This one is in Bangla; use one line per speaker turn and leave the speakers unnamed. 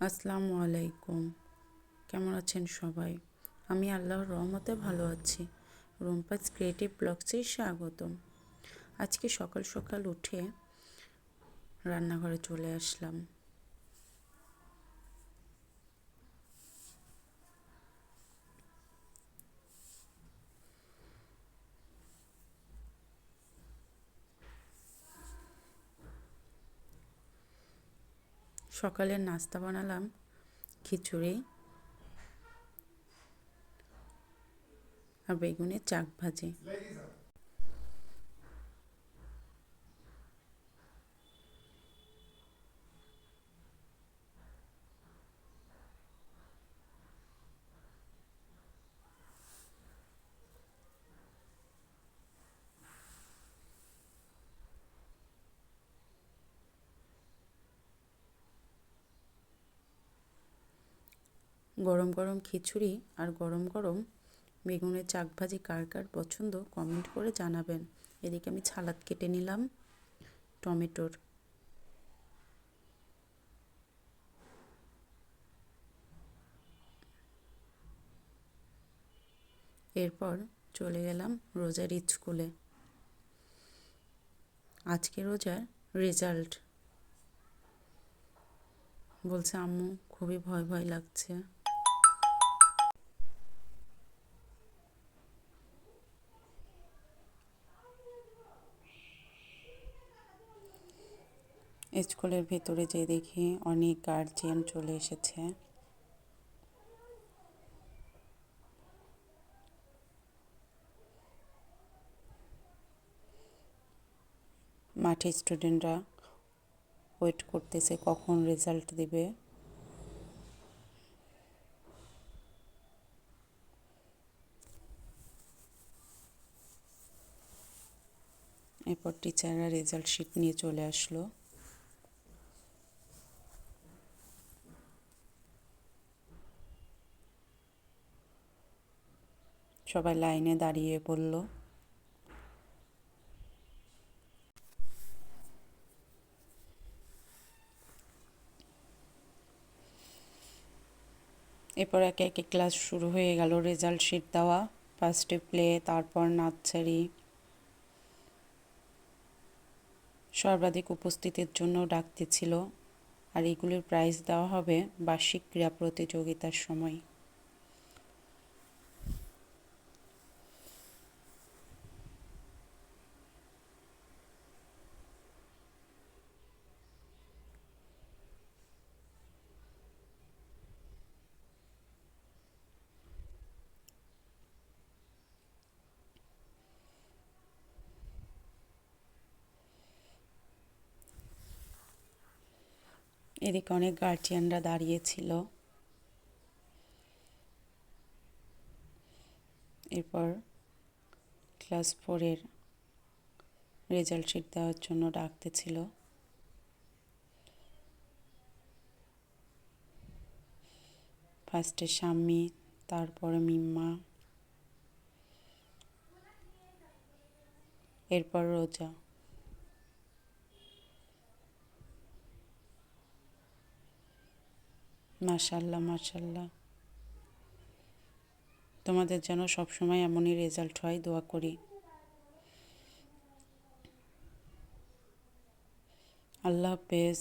আসসালামু আলাইকুম। কেমন আছেন সবাই? আমি আল্লাহর রহমতে ভালো আছি। রুম্পাস ক্রিয়েটিভ ব্লগসে স্বাগতম। আজকে সকাল সকাল উঠে রান্নাঘরে চলে আসলাম। সকালের নাস্তা বানালাম খিচুড়ি আর বেগুনের চাক ভাজি। গরম গরম খিচুড়ি আর গরম গরম বেগুনের চাক ভাজি কার কার পছন্দ কমেন্ট করে জানাবেন। এদিকে আমি সালাদ কেটে নিলাম টমেটোর। এরপর চলে গেলাম রোজার স্কুলে। আজকে রোজার রেজাল্ট বলছে আম্মু খুবই ভয় ভয় লাগছে। স্কুলের ভেতরে যে দেখি অনেক গার্জিয়ান চলে এসেছে। মাঠে স্টুডেন্টরা ওয়েট করতেছে কখন রেজাল্ট দিবে। এরপর টিচাররা রেজাল্ট শিট নিয়ে চলে আসলো। সবাই লাইনে দাঁড়িয়ে পড়ল। এরপর একে একে ক্লাস শুরু হয়ে গেল। রেজাল্ট শিট দেওয়া, ফার্স্টে প্লে, তারপর নার্সারি। সর্বাধিক উপস্থিতির জন্য ডাকতেছিল। আর এগুলির প্রাইজ দেওয়া হবে বার্ষিক ক্রীড়া প্রতিযোগিতার সময়। এদিকে অনেক গার্জিয়ানরা দাঁড়িয়েছিল। এরপর ক্লাস 4-এর রেজাল্ট শিট দেওয়ার জন্য ডাকতেছিল। ফার্স্টে শাম্মী, তারপরে মিম্মা, এরপর রোজা। মাশাআল্লাহ মাশাআল্লাহ, তোমাদের যেন সবসময় এমনই রেজাল্ট হয়, দোয়া করি। আল্লাহ হাফেজ।